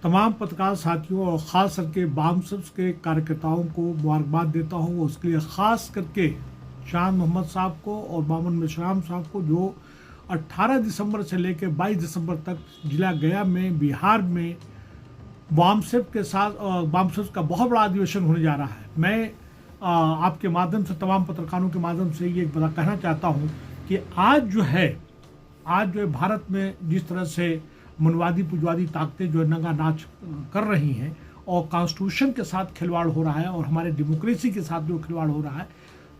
तमाम पत्रकार साथियों और ख़ास करके वामसब्स के कार्यकर्ताओं को मुबारकबाद देता हूँ। उसके लिए ख़ास करके शान मोहम्मद साहब को और मामून मेश्राम साहब को, जो 18 दिसंबर से लेकर 22 दिसंबर तक जिला गया में बिहार में वामसब के साथ वामसब्स का बहुत बड़ा अधिवेशन होने जा रहा है। मैं आपके माध्यम से, तमाम पत्रकारों के माध्यम से ये बता कहना चाहता हूँ कि आज जो है भारत में जिस तरह से मनवादी पुजवादी ताकतें जो है नंगा नाच कर रही हैं और कॉन्स्टिट्यूशन के साथ खिलवाड़ हो रहा है और हमारे डेमोक्रेसी के साथ जो खिलवाड़ हो रहा है,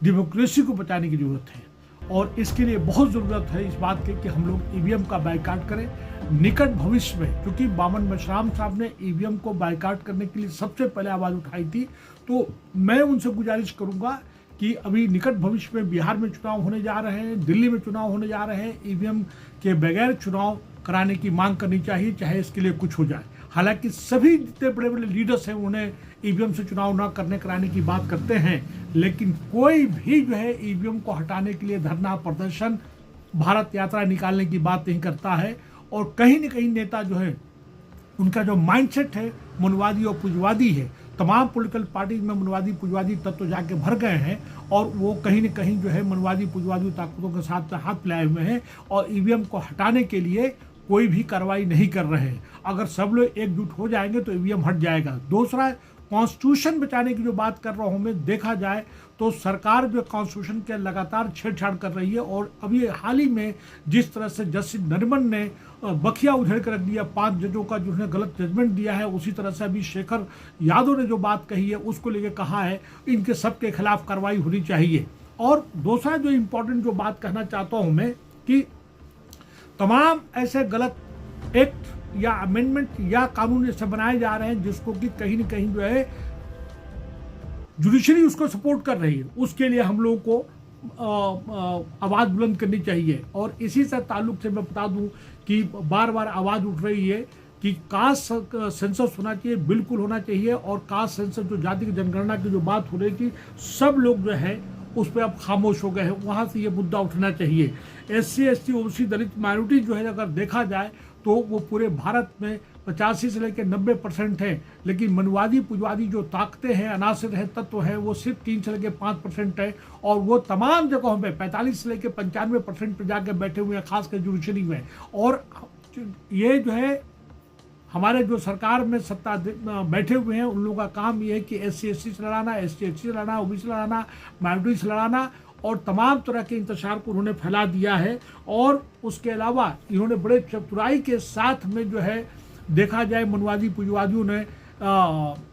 डेमोक्रेसी को बचाने की ज़रूरत है। और इसके लिए बहुत ज़रूरत है इस बात की कि हम लोग ईवीएम का बायकॉट करें निकट भविष्य में, क्योंकि मामून मेश्राम साहब ने ईवीएम को बायकॉट करने के लिए सबसे पहले आवाज़ उठाई थी। तो मैं उनसे गुजारिश करूँगा कि अभी निकट भविष्य में बिहार में चुनाव होने जा रहे हैं, दिल्ली में चुनाव होने जा रहे हैं, ईवीएम के बगैर चुनाव कराने की मांग करनी चाहिए, चाहे इसके लिए कुछ हो जाए। हालांकि सभी जितने बड़े बड़े लीडर्स हैं उन्हें ईवीएम से चुनाव ना कराने की बात करते हैं, लेकिन कोई भी जो है ईवीएम को हटाने के लिए धरना प्रदर्शन, भारत यात्रा निकालने की बात नहीं करता है। और कहीं न कहीं नेता जो है उनका जो माइंडसेट है मनवादी और पुजवादी है। तमाम पॉलिटिकल पार्टी में मनवादी पुजवादी तत्व जाके भर गए हैं और वो कहीं न कहीं जो है मनवादी पुजवादी ताकतों के साथ हाथ मिलाए हुए हैं और ईवीएम को हटाने के लिए कोई भी कार्रवाई नहीं कर रहे हैं। अगर सब लोग एकजुट हो जाएंगे तो ईवीएम हट जाएगा। दूसरा, कॉन्स्टिट्यूशन बचाने की जो बात कर रहा हूँ मैं, देखा जाए तो सरकार जो कॉन्स्टिट्यूशन के लगातार छेड़छाड़ कर रही है। और अभी हाल ही में जिस तरह से जस्टिस नरिमन ने बखिया उधेड़ कर रख दिया 5 जजों का, जिन्होंने गलत जजमेंट दिया है, उसी तरह से अभी शेखर यादव ने जो बात कही है उसको लेकर कहा है इनके सबके खिलाफ कार्रवाई होनी चाहिए। और दूसरा जो इम्पोर्टेंट जो बात कहना चाहता हूँ मैं कि तमाम ऐसे गलत एक्ट या अमेंडमेंट या कानून ऐसे बनाए जा रहे हैं जिसको कि कहीं न कहीं जो है जुडिशरी उसको सपोर्ट कर रही है, उसके लिए हम लोगों को आवाज़ बुलंद करनी चाहिए। और इसी से ताल्लुक से मैं बता दूं कि बार बार आवाज़ उठ रही है कि कास्ट सेंसस होना चाहिए, बिल्कुल होना चाहिए। और कास्ट सेंसस जो जाति की जनगणना की जो बात हो रही थी, सब लोग जो है उस पर अब खामोश हो गए हैं, वहाँ से ये मुद्दा उठना चाहिए। SC ST OBC दलित माइनॉरिटी जो है अगर देखा जाए तो वो पूरे भारत में 85 से लेकर 90% है, लेकिन मनवादी पुजवादी जो ताकतें हैं, अनासिर है, तत्व है, वो सिर्फ 3 से लेकर 5% है। और वो तमाम जगहों पे 45 से लेकर 95% पर जाकर बैठे हुए हैं, खासकर जुडिशरी में। और ये जो है हमारे जो सरकार में सत्ता बैठे हुए हैं उन लोगों का काम ये है कि SC ST से लड़ाना, ST SC से लड़ाना, OBC से लड़ाना, माइनॉरिटी से लड़ाना, और तमाम तरह के इंतशार को उन्होंने फैला दिया है। और उसके अलावा इन्होंने बड़े चतुराई के साथ में जो है देखा जाए मनवादी पुजवादियों ने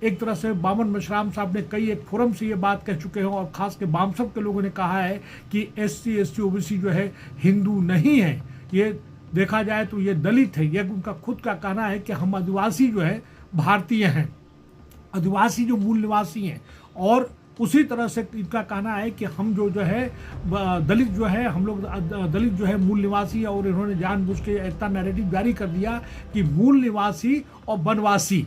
एक तरह से मामून मेश्राम साहब ने कई एक फोरम से ये बात कह चुके हैं और खास के वामसब के लोगों ने कहा है कि SC ST OBC जो है हिंदू नहीं है, ये देखा जाए तो ये दलित है। ये उनका खुद का कहना है कि हम आदिवासी जो है भारतीय हैं, आदिवासी जो मूल निवासी हैं। और उसी तरह से इनका कहना है कि हम जो है दलित जो है, हम लोग दलित जो है मूल निवासी है। और इन्होंने जानबूझ के इतना नैरेटिव जारी कर दिया कि मूल निवासी और वनवासी,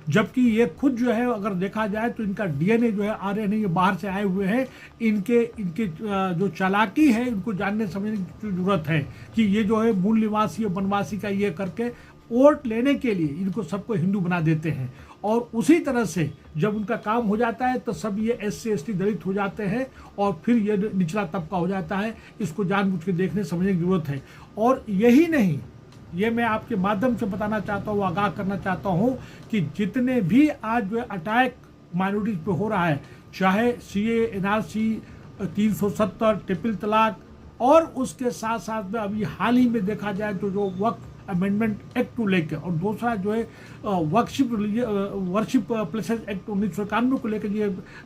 जबकि ये खुद जो है अगर देखा जाए तो इनका DNA जो है आर्य नहीं, ये बाहर से आए हुए हैं। इनके जो चालाकी है इनको जानने समझने की जरूरत है कि ये जो है मूल निवासी और वनवासी का ये करके वोट लेने के लिए इनको सबको हिंदू बना देते हैं। और उसी तरह से जब उनका काम हो जाता है तो सब ये SC ST दलित हो जाते हैं और फिर ये निचला तबका हो जाता है। इसको जानबूझ के देखने समझने की जरूरत है। और यही नहीं, ये मैं आपके माध्यम से बताना चाहता हूँ, आगाह करना चाहता हूँ कि जितने भी आज जो है अटैक माइनॉरिटीज पे हो रहा है, चाहे CA NRC 370 ट्रिपल तलाक, और उसके साथ साथ में अभी हाल ही में देखा जाए तो जो वक्फ अमेंडमेंट एक्ट को लेकर, और दूसरा जो है वर्शिप प्लेसेस एक्ट 1991 को लेकर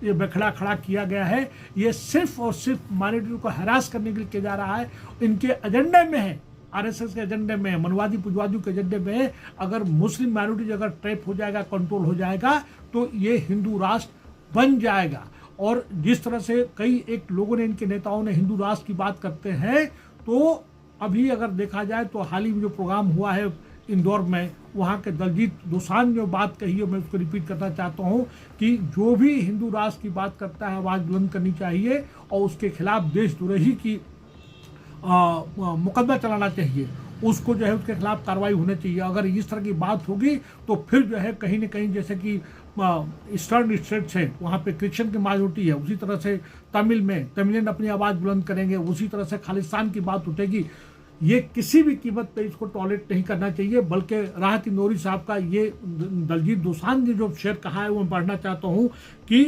ये बखड़ा खड़ा किया गया है। ये सिर्फ और सिर्फ माइनॉरिटी को हरास करने के लिए किया जा रहा है। इनके एजेंडे में है, RSS के एजेंडे में है, मनवादी पुजवादियों के एजेंडे में है। अगर मुस्लिम माइनॉरिटी अगर ट्रैप हो जाएगा, कंट्रोल हो जाएगा तो ये हिंदू राष्ट्र बन जाएगा। और जिस तरह से कई एक लोगों ने, इनके नेताओं ने हिंदू राष्ट्र की बात करते हैं, तो अभी अगर देखा जाए तो हाल ही में जो प्रोग्राम हुआ है इंदौर में, वहाँ के दलजीत दोसांझ जो बात कही है मैं उसको रिपीट करना चाहता हूँ कि जो भी हिंदू राष्ट्र की बात करता है आवाज़ बुलंद करनी चाहिए और उसके खिलाफ देशद्रोही की मुकदमा चलाना चाहिए। उसको जो है उसके खिलाफ कार्रवाई होनी चाहिए। अगर इस तरह की बात होगी तो फिर जो है कहीं ना कहीं जैसे कि ईस्टर्न स्टेट्स है वहाँ पे क्रिश्चियन की माइनॉरिटी है, उसी तरह से तमिल में तमिलियन अपनी आवाज़ बुलंद करेंगे, उसी तरह से खालिस्तान की बात उठेगी। ये किसी भी कीमत पे इसको टॉलरेट नहीं करना चाहिए। बल्कि राहत इंदौरी साहब का ये दलजीत दोसांझ ने जो शेर कहा है वो मैं पढ़ना चाहता हूँ कि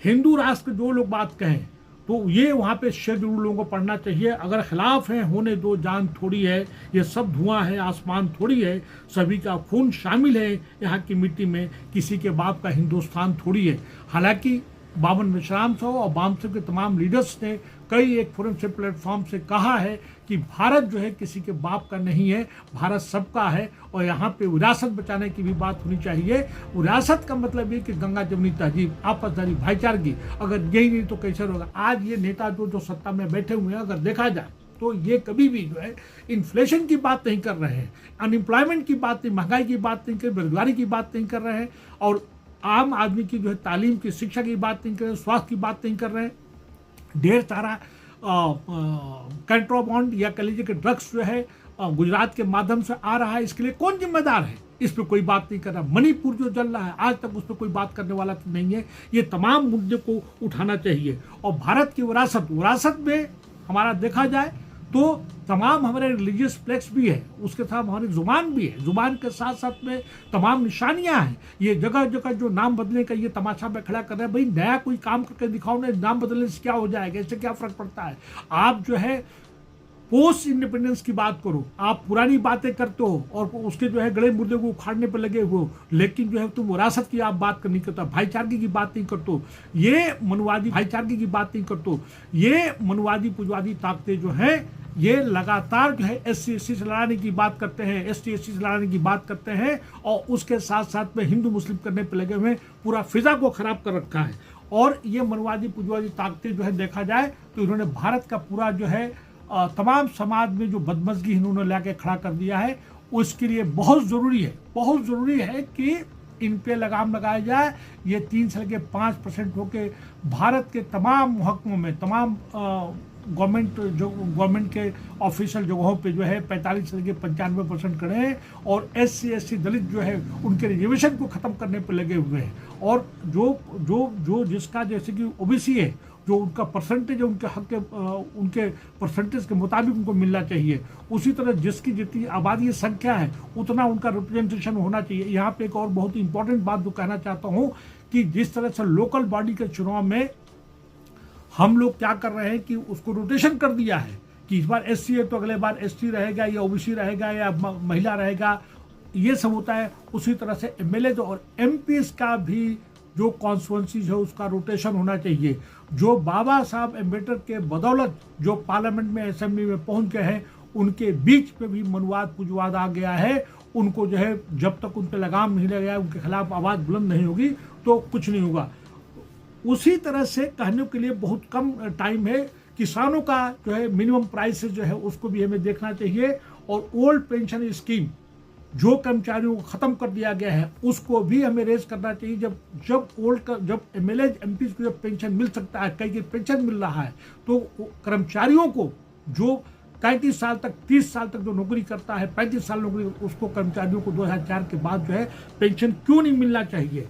हिंदू राष्ट्र जो लोग बात कहें तो ये वहाँ पे शेर जरूर लोगों को पढ़ना चाहिए। अगर खिलाफ है होने दो जान थोड़ी है, ये सब धुआं है आसमान थोड़ी है, सभी का खून शामिल है यहाँ की मिट्टी में, किसी के बाप का हिंदुस्तान थोड़ी है। हालांकि बावन विश्राम साहब और वामसेव के तमाम लीडर्स ने कई एक फोरम से प्लेटफॉर्म से कहा है कि भारत जो है किसी के बाप का नहीं है, भारत सबका है। और यहाँ पे विरासत बचाने की भी बात होनी चाहिए। विरासत का मतलब ये कि गंगा जमुनी तहजीब, आपसदारी, भाईचारगी, अगर यही नहीं तो कैसे होगा। आज ये नेता जो सत्ता में बैठे हुए हैं, अगर देखा जाए तो ये कभी भी जो है इन्फ्लेशन की बात नहीं कर रहे हैं, अनएम्प्लॉयमेंट की बात नहीं, महंगाई की बात नहीं कर रहे, बेरोजगारी की बात नहीं कर रहे हैं, और आम आदमी की जो है तालीम की, शिक्षा की बात नहीं कर रहे, स्वास्थ्य की बात नहीं कर रहे हैं। ढेर सारा कंट्रोबांड या कह लीजिए कि ड्रग्स जो है गुजरात के माध्यम से आ रहा है, इसके लिए कौन जिम्मेदार है, इस पर कोई बात नहीं कर रहा। मणिपुर जो जल रहा है आज तक उस पर कोई बात करने वाला तो नहीं है। ये तमाम मुद्दे को उठाना चाहिए। और भारत की विरासत में हमारा देखा जाए तो तमाम हमारे रिलीजियस फ्लेक्स भी है, उसके साथ हमारी जुबान भी है, जुबान के साथ साथ में तमाम निशानियां हैं। ये जगह जगह जो नाम बदलने का ये तमाशा में खड़ा कर रहे हैं, भाई नया कोई काम करके दिखाओ ना, नाम बदलने से क्या हो जाएगा, इससे क्या फर्क पड़ता है। आप जो है पोस्ट इंडिपेंडेंस की बात करो, आप पुरानी बातें करते हो और उसके जो है गड़े मुर्दे को उखाड़ने पर लगे हुए हो, लेकिन जो है तुम विरासत की आप बात नहीं करते, भाईचारगी की बात नहीं करते, ये मनवादी भाईचारगी की बात नहीं करते, ये मनवादी पुजवादी ताकतें जो है ये लगातार जो है SC SC से लड़ाने की बात करते हैं, ST SC से लड़ाने की बात करते हैं, और उसके साथ साथ में हिंदू मुस्लिम करने पर लगे हुए, पूरा फिजा को खराब कर रखा है। और ये मनवादी पुजवादी ताकतें जो है देखा जाए तो इन्होंने भारत का पूरा जो है तमाम समाज में जो बदमजगी इन्होंने लाके खड़ा कर दिया है, उसके लिए बहुत ज़रूरी है कि इन पे लगाम लगाया जाए। ये 3 से लेकर 5% होके भारत के तमाम महकमों में, तमाम गवर्नमेंट के ऑफिशियल जगहों पे जो है 45 से लेकर 95% खड़े हैं, और SC SC दलित जो है उनके रिजर्वेशन को ख़त्म करने पर लगे हुए हैं। और जो जिसका जैसे कि OBC है, जो उनका परसेंटेज है, उनके हक के उनके परसेंटेज के मुताबिक उनको मिलना चाहिए। उसी तरह जिसकी जितनी आबादी संख्या है उतना उनका रिप्रेजेंटेशन होना चाहिए। यहाँ पे एक और बहुत ही इंपॉर्टेंट बात जो कहना चाहता हूँ कि जिस तरह से लोकल बॉडी के चुनाव में हम लोग क्या कर रहे हैं कि उसको रोटेशन कर दिया है कि इस बार SC है तो अगले बार ST रहेगा या OBC रहेगा या महिला रहेगा, ये सब होता है। उसी तरह से MLA और MPs का भी जो कॉन्स्टिट्यूंसीज है उसका रोटेशन होना चाहिए। जो बाबा साहब अम्बेडकर के बदौलत जो पार्लियामेंट में, असेंबली में पहुंच गए हैं, उनके बीच पे भी मनवाद पुजवाद आ गया है। उनको जो है जब तक उन पर लगाम नहीं लगाया, उनके खिलाफ आवाज़ बुलंद नहीं होगी तो कुछ नहीं होगा। उसी तरह से कहने के लिए बहुत कम टाइम है। किसानों का जो है मिनिमम प्राइस जो है उसको भी हमें देखना चाहिए, और ओल्ड पेंशन स्कीम जो कर्मचारियों को ख़त्म कर दिया गया है उसको भी हमें रेज करना चाहिए। जब MLA MPs को जब पेंशन मिल सकता है, कई पेंशन मिल रहा है, तो कर्मचारियों को जो 35 साल तक 30 साल तक जो नौकरी करता है, 35 साल नौकरी, उसको कर्मचारियों को 2004 के बाद जो है पेंशन क्यों नहीं मिलना चाहिए।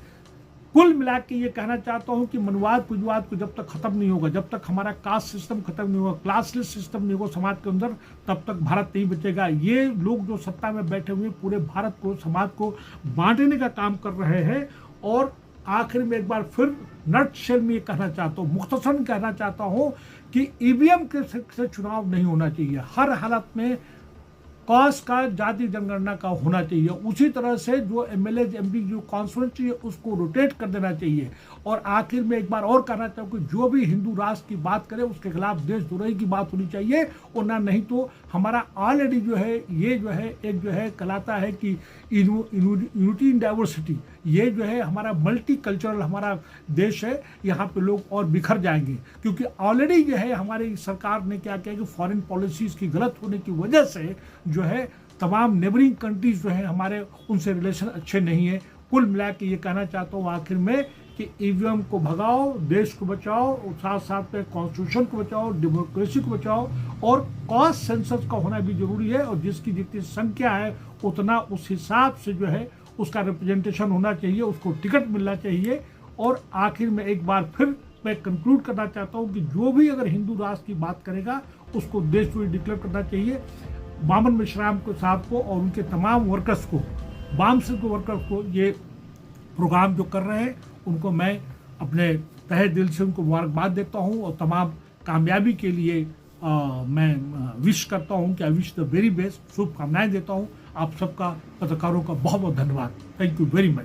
कुल मिला के ये कहना चाहता हूँ कि मनवाद पुजवाद को जब तक खत्म नहीं होगा, जब तक हमारा कास्ट सिस्टम खत्म नहीं होगा, क्लासलेस सिस्टम नहीं होगा समाज के अंदर, तब तक भारत नहीं बचेगा। ये लोग जो सत्ता में बैठे हुए पूरे भारत को, समाज को बांटने का काम कर रहे हैं। और आखिर में एक बार फिर नटशेल में ये कहना चाहता हूँ, मुख्तसरन कहना चाहता हूँ कि EVM के से चुनाव नहीं होना चाहिए। हर हालत में कास्ट का, जाति जनगणना का होना चाहिए। उसी तरह से जो MLA MP जो कॉन्स्टिट्यूंसी है उसको रोटेट कर देना चाहिए। और आखिर में एक बार और कहना चाहूँ कि जो भी हिंदू राष्ट्र की बात करे उसके खिलाफ देशद्रोही की बात होनी चाहिए, और ना नहीं तो हमारा ऑलरेडी जो है ये जो है एक जो है कहलाता है कि यूनिटी इन डाइवर्सिटी, ये जो है हमारा मल्टी कल्चरल हमारा देश है, यहाँ पे लोग और बिखर जाएंगे। क्योंकि ऑलरेडी जो है हमारी सरकार ने क्या किया कि फॉरेन पॉलिसीज़ की गलत होने की वजह से जो है तमाम नेबरिंग कंट्रीज जो है हमारे उनसे रिलेशन अच्छे नहीं है। कुल मिला के ये कहना चाहता हूँ आखिर में कि ईवीएम को भगाओ, देश को बचाओ, और साथ साथ में कॉन्स्टिट्यूशन को बचाओ, डेमोक्रेसी को बचाओ, और कास्ट सेंसस का होना भी जरूरी है। और जिसकी जितनी संख्या है उतना उस हिसाब से जो है उसका रिप्रेजेंटेशन होना चाहिए, उसको टिकट मिलना चाहिए। और आखिर में एक बार फिर मैं कंक्लूड करना चाहता हूँ कि जो भी अगर हिंदू राष्ट्र की बात करेगा उसको देशद्रोही डिक्लेयर करना चाहिए। बामन मिश्राम को साहब को और उनके तमाम वर्कर्स को, वाम सिंह वर्कर्स को, ये प्रोग्राम जो कर रहे हैं उनको मैं अपने तहे दिल से उनको मुबारकबाद देता हूँ और तमाम कामयाबी के लिए मैं विश करता हूँ कि I wish the very best, शुभकामनाएं देता हूँ। आप सबका, पत्रकारों का बहुत बहुत धन्यवाद। Thank you very much.